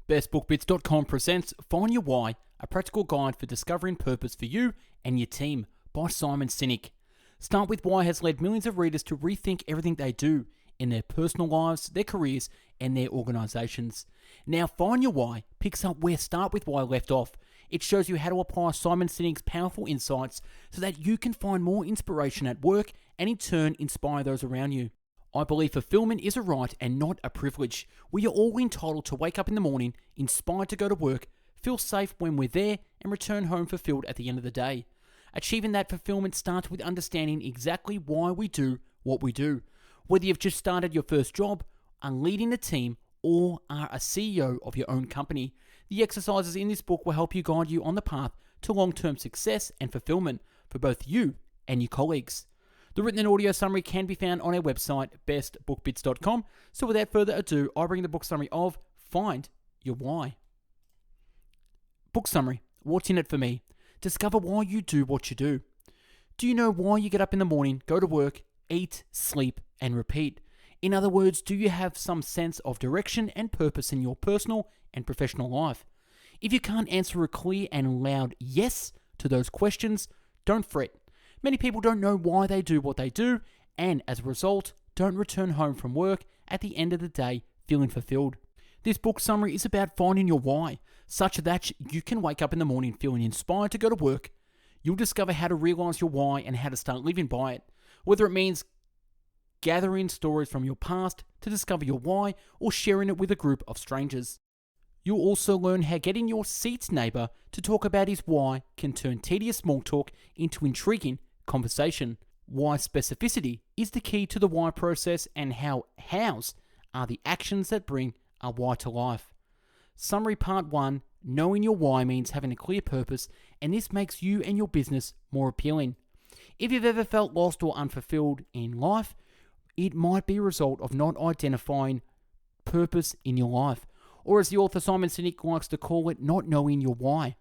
BestBookBits.com presents Find Your Why, a practical guide for discovering purpose for you and your team by Simon Sinek. Start With Why has led millions of readers to rethink everything they do in their personal lives, their careers, and their organizations. Now, Find Your Why picks up where Start With Why left off. It shows you how to apply Simon Sinek's powerful insights so that you can find more inspiration at work and in turn inspire those around you. I believe fulfillment is a right and not a privilege. We are all entitled to wake up in the morning, inspired to go to work, feel safe when we're there, and return home fulfilled at the end of the day. Achieving that fulfillment starts with understanding exactly why we do what we do. Whether you've just started your first job, are leading a team, or are a CEO of your own company, the exercises in this book will help you guide you on the path to long-term success and fulfillment for both you and your colleagues. The written and audio summary can be found on our website, bestbookbits.com. So without further ado, I bring the book summary of Find Your Why. Book summary. What's in it for me? Discover why you do what you do. Do you know why you get up in the morning, go to work, eat, sleep, and repeat? In other words, do you have some sense of direction and purpose in your personal and professional life? If you can't answer a clear and loud yes to those questions, don't fret. Many people don't know why they do what they do, and as a result, don't return home from work at the end of the day feeling fulfilled. This book summary is about finding your why, such that you can wake up in the morning feeling inspired to go to work. You'll discover how to realize your why and how to start living by it, whether it means gathering stories from your past to discover your why or sharing it with a group of strangers. You'll also learn how getting your seat's neighbor to talk about his why can turn tedious small talk into intriguing conversation. Why specificity is the key to the why process, and how hows are the actions that bring a why to life. Summary part 1. Knowing your why means having a clear purpose, and this makes you and your business more appealing. If you've ever felt lost or unfulfilled in life, it might be a result of not identifying purpose in your life, or as the author Simon Sinek likes to call it, not knowing your why.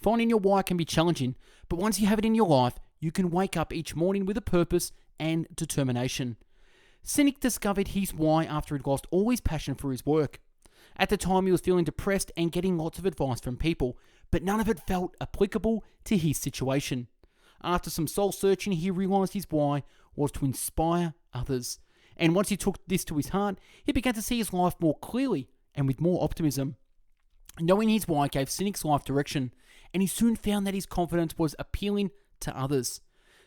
Finding your why can be challenging, but once you have it in your life, you can wake up each morning with a purpose and determination. Sinek discovered his why after he'd lost all his passion for his work. At the time, he was feeling depressed and getting lots of advice from people, but none of it felt applicable to his situation. After some soul searching, he realized his why was to inspire others. And once he took this to his heart, he began to see his life more clearly and with more optimism. Knowing his why gave Sinek's life direction, and he soon found that his confidence was appealing to others.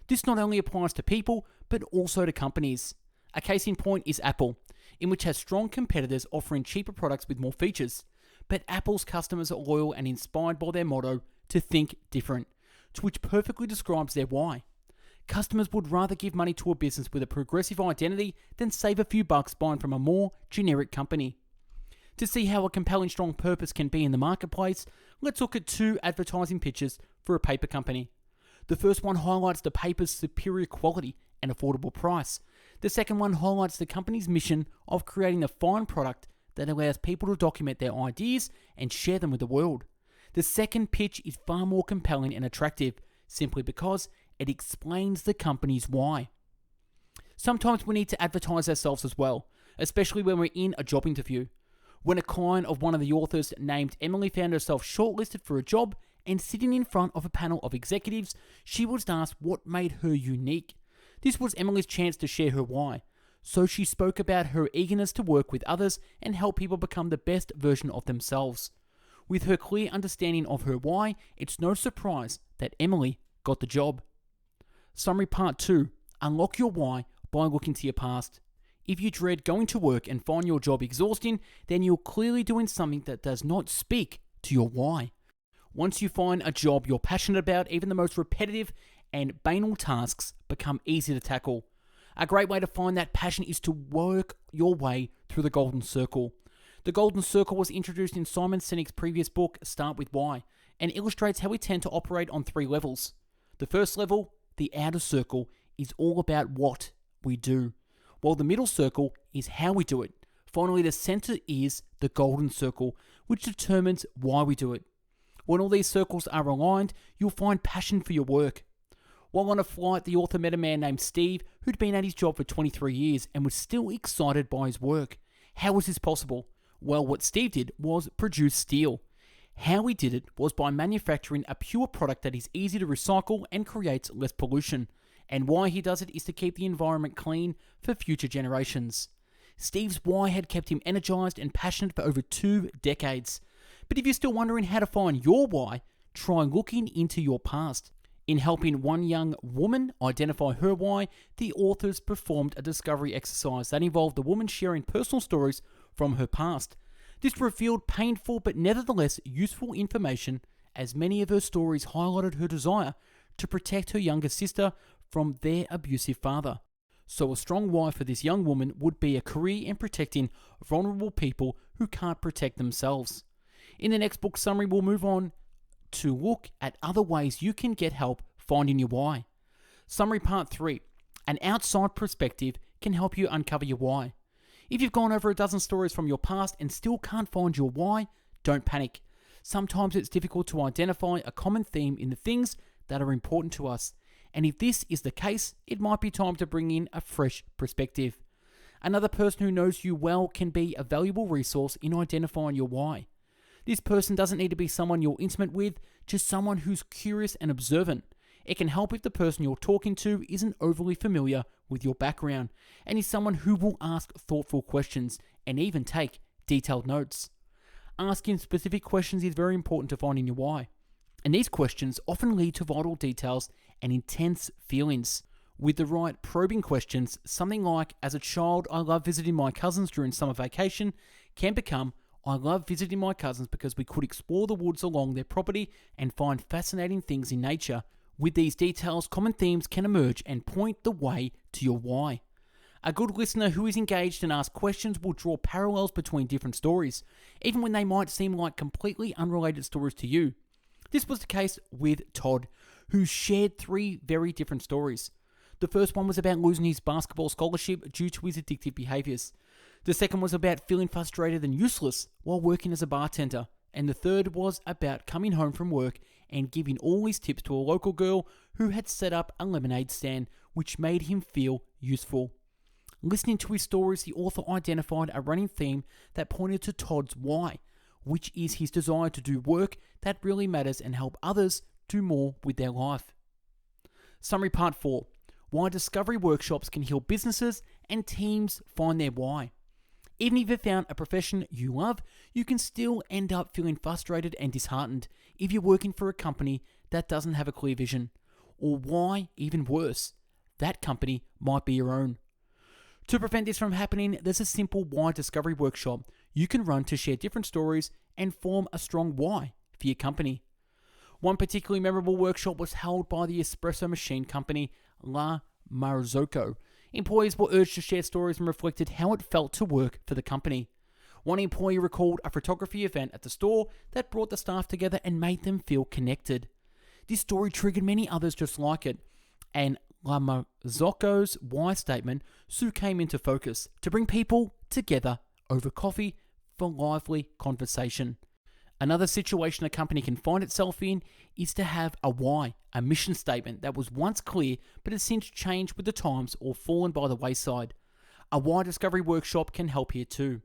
This not only applies to people, but also to companies. A case in point is Apple, in which has strong competitors offering cheaper products with more features. But Apple's customers are loyal and inspired by their motto, to think different, to which perfectly describes their why. Customers would rather give money to a business with a progressive identity than save a few bucks buying from a more generic company. To see how a compelling strong purpose can be in the marketplace, let's look at 2 advertising pitches for a paper company. The first one highlights the paper's superior quality and affordable price. The second one highlights the company's mission of creating a fine product that allows people to document their ideas and share them with the world. The second pitch is far more compelling and attractive, simply because it explains the company's why. Sometimes we need to advertise ourselves as well, especially when we're in a job interview. When a client of one of the authors named Emily found herself shortlisted for a job and sitting in front of a panel of executives, she was asked what made her unique. This was Emily's chance to share her why. So she spoke about her eagerness to work with others and help people become the best version of themselves. With her clear understanding of her why, it's no surprise that Emily got the job. Summary part 2. Unlock your why by looking to your past. If you dread going to work and find your job exhausting, then you're clearly doing something that does not speak to your why. Once you find a job you're passionate about, even the most repetitive and banal tasks become easy to tackle. A great way to find that passion is to work your way through the golden circle. The golden circle was introduced in Simon Sinek's previous book, Start With Why, and illustrates how we tend to operate on 3 levels. The first level, the outer circle, is all about what we do, while the middle circle is how we do it. Finally, the center is the golden circle, which determines why we do it. When all these circles are aligned, you'll find passion for your work. While on a flight, the author met a man named Steve who'd been at his job for 23 years and was still excited by his work. How was this possible? Well, what Steve did was produce steel. How he did it was by manufacturing a pure product that is easy to recycle and creates less pollution. And why he does it is to keep the environment clean for future generations. Steve's why had kept him energized and passionate for over 2 decades. But if you're still wondering how to find your why, try looking into your past. In helping one young woman identify her why, the authors performed a discovery exercise that involved the woman sharing personal stories from her past. This revealed painful but nevertheless useful information, as many of her stories highlighted her desire to protect her younger sister from their abusive father. So a strong why for this young woman would be a career in protecting vulnerable people who can't protect themselves. In the next book summary, we'll move on to look at other ways you can get help finding your why. Summary part 3. An outside perspective can help you uncover your why. If you've gone over a dozen stories from your past and still can't find your why, don't panic. Sometimes it's difficult to identify a common theme in the things that are important to us. And if this is the case, it might be time to bring in a fresh perspective. Another person who knows you well can be a valuable resource in identifying your why. This person doesn't need to be someone you're intimate with, just someone who's curious and observant. It can help if the person you're talking to isn't overly familiar with your background and is someone who will ask thoughtful questions and even take detailed notes. Asking specific questions is very important to finding your why. And these questions often lead to vital details and intense feelings. With the right probing questions, something like, as a child, I love visiting my cousins during summer vacation, can become, I love visiting my cousins because we could explore the woods along their property and find fascinating things in nature. With these details, common themes can emerge and point the way to your why. A good listener who is engaged and asks questions will draw parallels between different stories, even when they might seem like completely unrelated stories to you. This was the case with Todd, who shared 3 very different stories. The first one was about losing his basketball scholarship due to his addictive behaviors. The second was about feeling frustrated and useless while working as a bartender. And the third was about coming home from work and giving all his tips to a local girl who had set up a lemonade stand, which made him feel useful. Listening to his stories, the author identified a running theme that pointed to Todd's why, which is his desire to do work that really matters and help others do more with their life. Summary part 4. Why discovery workshops can heal businesses and teams find their why. Even if you've found a profession you love, you can still end up feeling frustrated and disheartened if you're working for a company that doesn't have a clear vision. Or why, even worse, that company might be your own. To prevent this from happening, there's a simple why discovery workshop you can run to share different stories and form a strong why for your company. One particularly memorable workshop was held by the espresso machine company La Marzocco. Employees were urged to share stories and reflected how it felt to work for the company. One employee recalled a photography event at the store that brought the staff together and made them feel connected. This story triggered many others just like it, and La Marzocco's why statement soon came into focus to bring people together over coffee for lively conversation. Another situation a company can find itself in is to have a why, a mission statement that was once clear but has since changed with the times or fallen by the wayside. A why discovery workshop can help here too.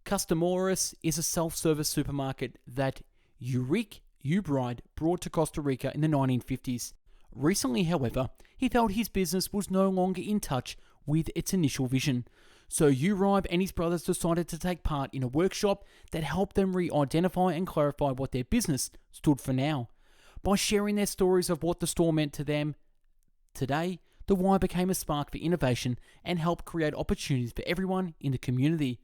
Customoris is a self-service supermarket that Ulrich Ubride brought to Costa Rica in the 1950s. Recently, however, he felt his business was no longer in touch with its initial vision. So Uribe and his brothers decided to take part in a workshop that helped them re-identify and clarify what their business stood for now. By sharing their stories of what the store meant to them today, the why became a spark for innovation and helped create opportunities for everyone in the community.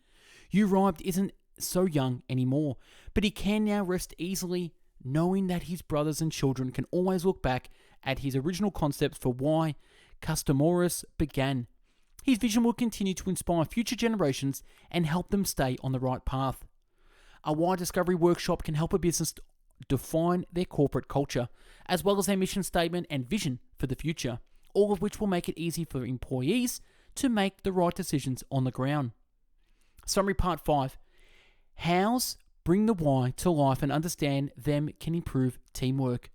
Uribe isn't so young anymore, but he can now rest easily knowing that his brothers and children can always look back at his original concepts for why Customoris began. His vision will continue to inspire future generations and help them stay on the right path. A why discovery workshop can help a business define their corporate culture, as well as their mission statement and vision for the future, all of which will make it easy for employees to make the right decisions on the ground. Summary part 5. Hows bring the why to life and understand them can improve teamwork.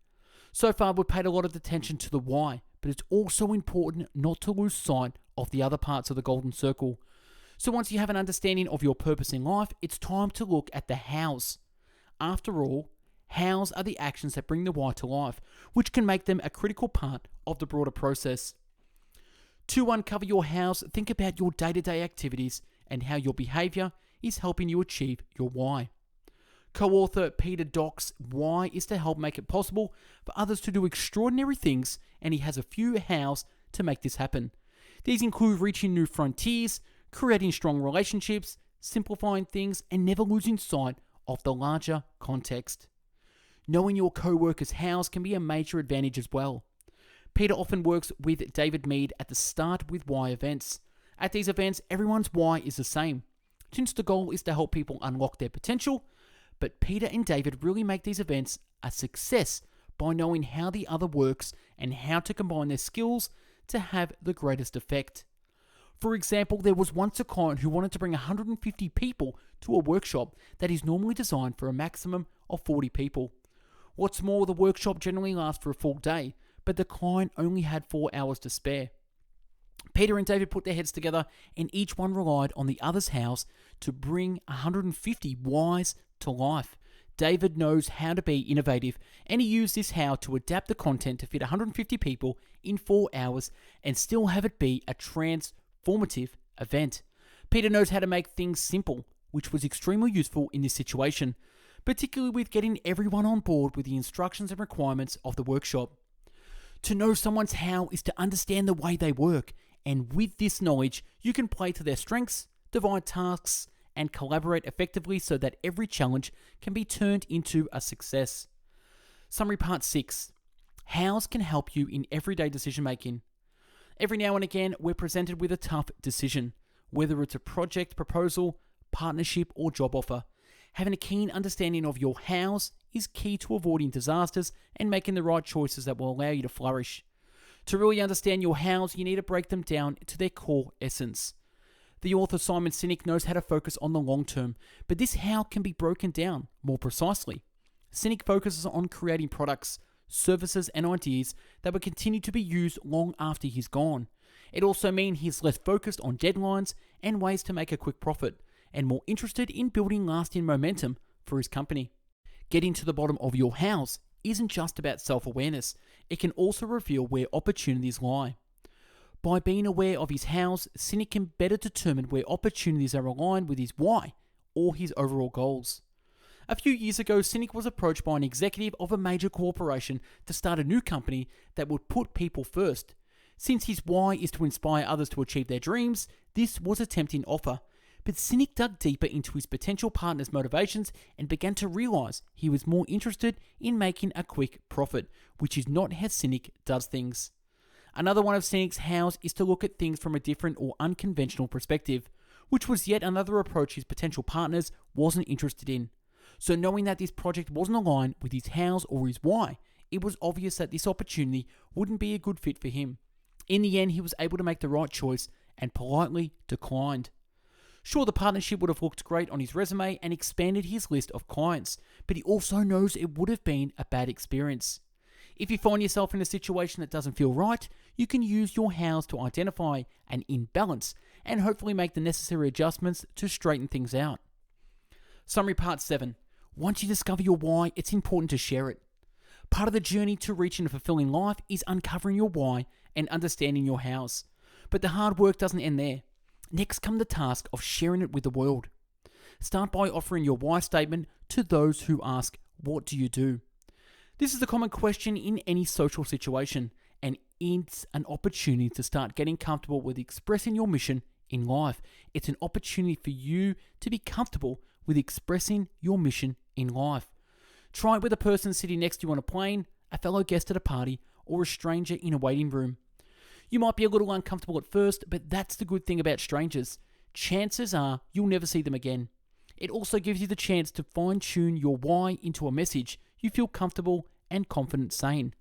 So far, we've paid a lot of attention to the why, but it's also important not to lose sight of the other parts of the golden circle. So once you have an understanding of your purpose in life, it's time to look at the hows. After all, hows are the actions that bring the why to life, which can make them a critical part of the broader process. To uncover your hows, think about your day-to-day activities and how your behavior is helping you achieve your why. Co-author Peter Doc's why is to help make it possible for others to do extraordinary things, and he has a few hows to make this happen. These include reaching new frontiers, creating strong relationships, simplifying things, and never losing sight of the larger context. Knowing your co-workers' hows can be a major advantage as well. Peter often works with David Mead at the Start with Why events. At these events, everyone's why is the same, since the goal is to help people unlock their potential, but Peter and David really make these events a success by knowing how the other works and how to combine their skills to have the greatest effect. For example, there was once a client who wanted to bring 150 people to a workshop that is normally designed for a maximum of 40 people. What's more, the workshop generally lasts for a full day, but the client only had 4 hours to spare. Peter and David put their heads together, and each one relied on the other's hows to bring 150 whys to life. David knows how to be innovative, and he used this how to adapt the content to fit 150 people in 4 hours and still have it be a transformative event. Peter knows how to make things simple, which was extremely useful in this situation, particularly with getting everyone on board with the instructions and requirements of the workshop. To know someone's how is to understand the way they work, and with this knowledge, you can play to their strengths, divide tasks, and collaborate effectively so that every challenge can be turned into a success. Summary part 6. Hows can help you in everyday decision making. Every now and again, we're presented with a tough decision, whether it's a project proposal, partnership, or job offer. Having a keen understanding of your hows is key to avoiding disasters and making the right choices that will allow you to flourish. To really understand your hows, you need to break them down to their core essence. The author Simon Sinek knows how to focus on the long term, but this how can be broken down more precisely. Sinek focuses on creating products, services, and ideas that will continue to be used long after he's gone. It also means he's less focused on deadlines and ways to make a quick profit, and more interested in building lasting momentum for his company. Getting to the bottom of your hows isn't just about self-awareness, it can also reveal where opportunities lie. By being aware of his hows, Sinek can better determine where opportunities are aligned with his why or his overall goals. A few years ago, Sinek was approached by an executive of a major corporation to start a new company that would put people first. Since his why is to inspire others to achieve their dreams, this was a tempting offer. But Sinek dug deeper into his potential partner's motivations and began to realize he was more interested in making a quick profit, which is not how Sinek does things. Another one of Sinek's hows is to look at things from a different or unconventional perspective, which was yet another approach his potential partners wasn't interested in. So knowing that this project wasn't aligned with his hows or his why, it was obvious that this opportunity wouldn't be a good fit for him. In the end, he was able to make the right choice and politely declined. Sure, the partnership would have looked great on his resume and expanded his list of clients, but he also knows it would have been a bad experience. If you find yourself in a situation that doesn't feel right, you can use your hows to identify an imbalance and hopefully make the necessary adjustments to straighten things out. Summary part 7. Once you discover your why, it's important to share it. Part of the journey to reaching a fulfilling life is uncovering your why and understanding your hows. But the hard work doesn't end there. Next come the task of sharing it with the world. Start by offering your why statement to those who ask, "What do you do?" This is a common question in any social situation, and it's an opportunity to start getting comfortable with expressing your mission in life. It's an opportunity for you to be comfortable with expressing your mission in life. Try it with a person sitting next to you on a plane, a fellow guest at a party, or a stranger in a waiting room. You might be a little uncomfortable at first, but that's the good thing about strangers. Chances are you'll never see them again. It also gives you the chance to fine-tune your why into a message you feel comfortable and confident saying.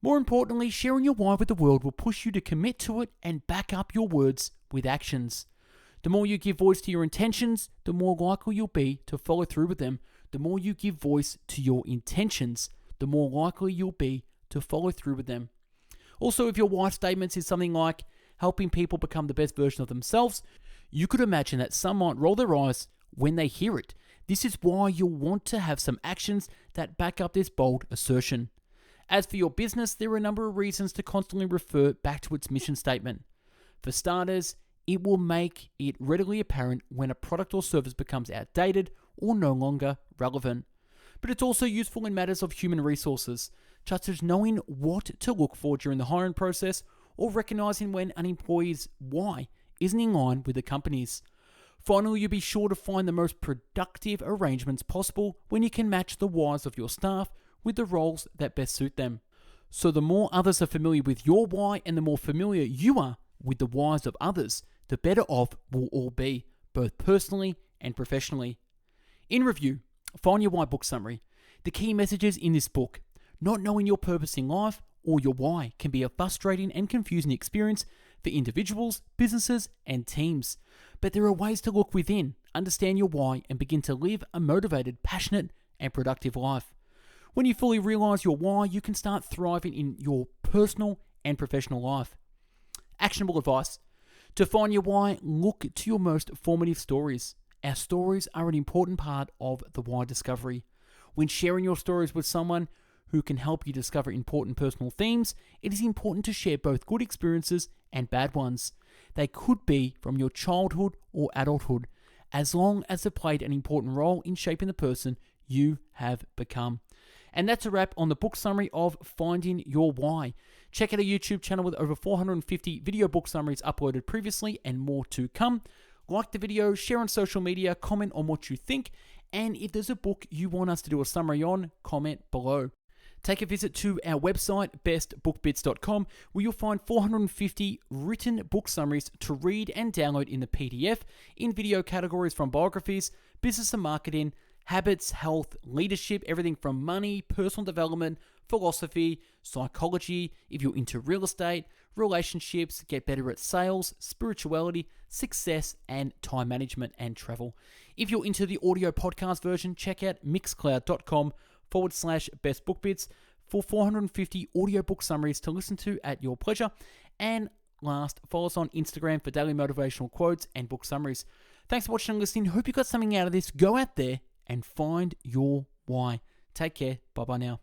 More importantly, sharing your why with the world will push you to commit to it and back up your words with actions. The more you give voice to your intentions, the more likely you'll be to follow through with them. The more you give voice to your intentions, the more likely you'll be to follow through with them. Also, if your why statements is something like helping people become the best version of themselves, You could imagine that some might roll their eyes when they hear it. This is why you'll want to have some actions that back up this bold assertion. As for your business, there are a number of reasons to constantly refer back to its mission statement. For starters, it will make it readily apparent when a product or service becomes outdated or no longer relevant. But it's also useful in matters of human resources, such as knowing what to look for during the hiring process or recognizing when an employee's why isn't in line with the company's. Finally, you'll be sure to find the most productive arrangements possible when you can match the whys of your staff with the roles that best suit them. So the more others are familiar with your why and the more familiar you are with the whys of others, the better off we'll all be, both personally and professionally. In review, find your why book summary. The key messages in this book: not knowing your purpose in life or your why can be a frustrating and confusing experience for individuals, businesses, and teams. But there are ways to look within, understand your why, and begin to live a motivated, passionate, and productive life. When you fully realize your why, you can start thriving in your personal and professional life. Actionable advice. To find your why, look to your most formative stories. Our stories are an important part of the why discovery. When sharing your stories with someone who can help you discover important personal themes, it is important to share both good experiences and bad ones. They could be from your childhood or adulthood, as long as they've played an important role in shaping the person you have become. And that's a wrap on the book summary of Finding Your Why. Check out our YouTube channel with over 450 video book summaries uploaded previously and more to come. Like the video, share on social media, comment on what you think, and if there's a book you want us to do a summary on, comment below. Take a visit to our website, bestbookbits.com, where you'll find 450 written book summaries to read and download in the PDF in video categories from biographies, business and marketing, habits, health, leadership, everything from money, personal development, philosophy, psychology, if you're into real estate, relationships, get better at sales, spirituality, success, and time management and travel. If you're into the audio podcast version, check out mixcloud.com/bestbookbits for 450 audiobook summaries to listen to at your pleasure. And last, follow us on Instagram for daily motivational quotes and book summaries. Thanks for watching and listening. Hope you got something out of this. Go out there and find your why. Take care. Bye-bye now.